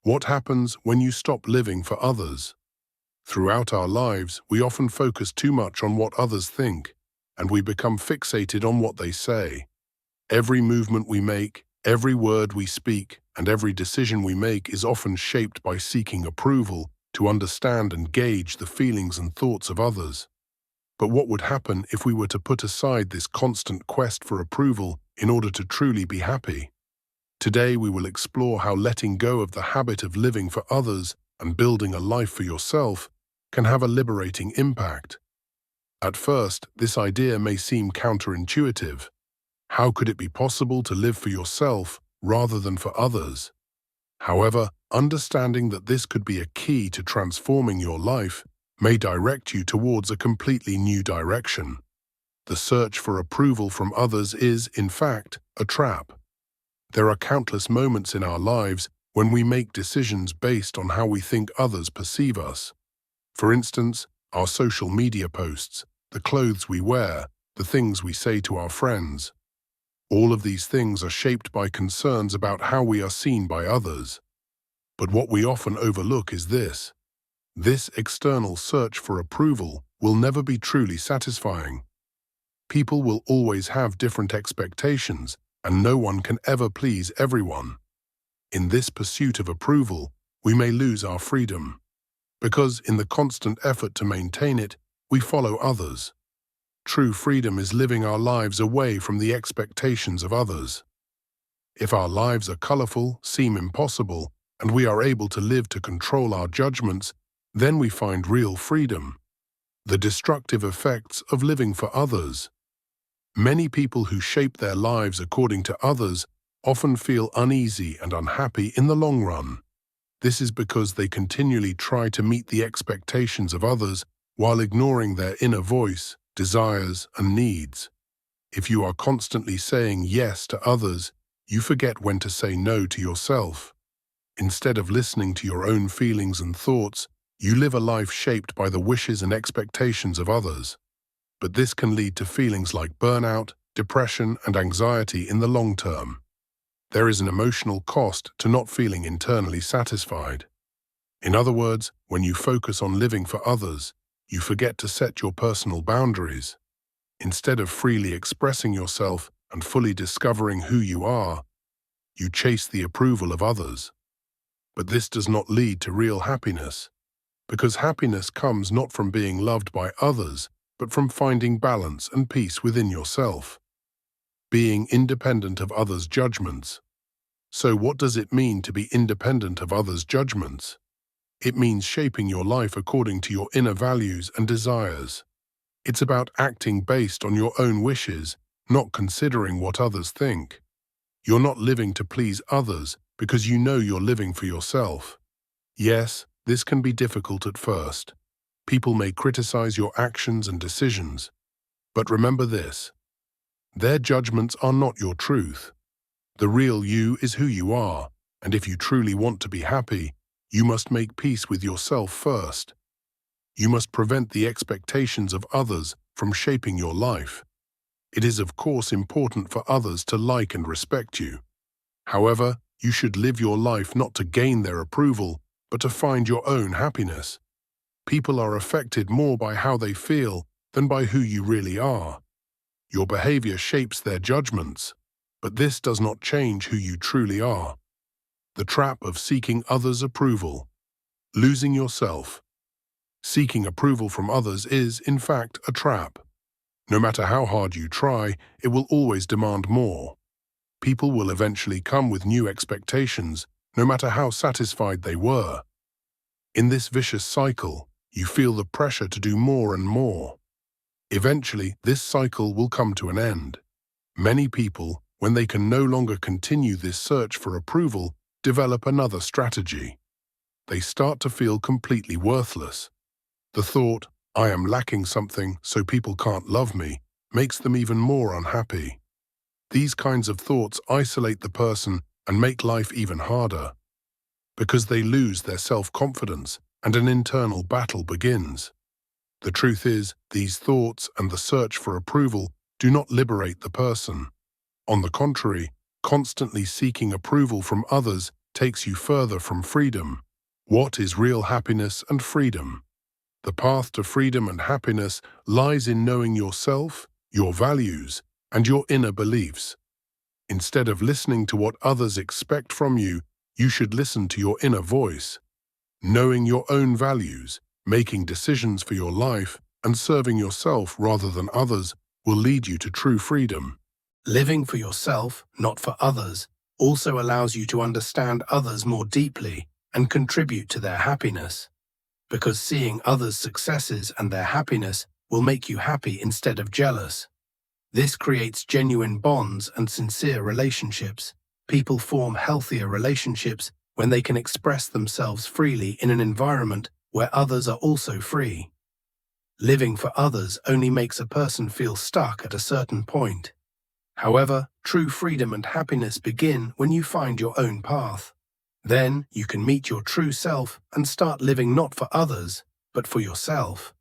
What happens when you stop living for others? Throughout our lives, we often focus too much on what others think, and we become fixated on what they say. Every movement we make, every word we speak, and every decision we make is often shaped by seeking approval to understand and gauge the feelings and thoughts of others. But what would happen if we were to put aside this constant quest for approval in order to truly be happy? Today we will explore how letting go of the habit of living for others and building a life for yourself can have a liberating impact. At first, this idea may seem counterintuitive. How could it be possible to live for yourself rather than for others? However, understanding that this could be a key to transforming your life may direct you towards a completely new direction. The search for approval from others is, in fact, a trap. There are countless moments in our lives when we make decisions based on how we think others perceive us. For instance, our social media posts, the clothes we wear, the things we say to our friends. All of these things are shaped by concerns about how we are seen by others. But what we often overlook is this. This external search for approval will never be truly satisfying. People will always have different expectations, and no one can ever please everyone. In this pursuit of approval, we may lose our freedom, because in the constant effort to maintain it, we follow others. True freedom is living our lives away from the expectations of others. If our lives are colorful, seem impossible, and we are able to live to control our judgments, then we find real freedom. The destructive effects of living for others. Many people who shape their lives according to others often feel uneasy and unhappy in the long run. This is because they continually try to meet the expectations of others while ignoring their inner voice, desires, and needs. If you are constantly saying yes to others, you forget when to say no to yourself. Instead of listening to your own feelings and thoughts, you live a life shaped by the wishes and expectations of others. But this can lead to feelings like burnout, depression, and anxiety in the long term. There is an emotional cost to not feeling internally satisfied. In other words, when you focus on living for others, you forget to set your personal boundaries. Instead of freely expressing yourself and fully discovering who you are, you chase the approval of others. But this does not lead to real happiness, because happiness comes not from being loved by others, but from finding balance and peace within yourself. Being independent of others' judgments. So what does it mean to be independent of others' judgments? It means shaping your life according to your inner values and desires. It's about acting based on your own wishes, not considering what others think. You're not living to please others because you know you're living for yourself. Yes, this can be difficult at first. People may criticize your actions and decisions. But remember this. Their judgments are not your truth. The real you is who you are, and if you truly want to be happy, you must make peace with yourself first. You must prevent the expectations of others from shaping your life. It is of course important for others to like and respect you. However, you should live your life not to gain their approval, but to find your own happiness. People are affected more by how they feel than by who you really are. Your behavior shapes their judgments, but this does not change who you truly are. The trap of seeking others' approval. Losing yourself. Seeking approval from others is, in fact, a trap. No matter how hard you try, it will always demand more. People will eventually come with new expectations, no matter how satisfied they were. In this vicious cycle, you feel the pressure to do more and more. Eventually, this cycle will come to an end. Many people, when they can no longer continue this search for approval, develop another strategy. They start to feel completely worthless. The thought, "I am lacking something, so people can't love me," makes them even more unhappy. These kinds of thoughts isolate the person and make life even harder, because they lose their self-confidence and an internal battle begins. The truth is, these thoughts and the search for approval do not liberate the person. On the contrary, constantly seeking approval from others takes you further from freedom. What is real happiness and freedom? The path to freedom and happiness lies in knowing yourself, your values, and your inner beliefs. Instead of listening to what others expect from you, you should listen to your inner voice. Knowing your own values, making decisions for your life, and serving yourself rather than others will lead you to true freedom. Living for yourself, not for others, also allows you to understand others more deeply and contribute to their happiness. Because seeing others' successes and their happiness will make you happy instead of jealous. This creates genuine bonds and sincere relationships. People form healthier relationships when they can express themselves freely in an environment where others are also free. Living for others only makes a person feel stuck at a certain point. However, true freedom and happiness begin when you find your own path. Then you can meet your true self and start living not for others, but for yourself.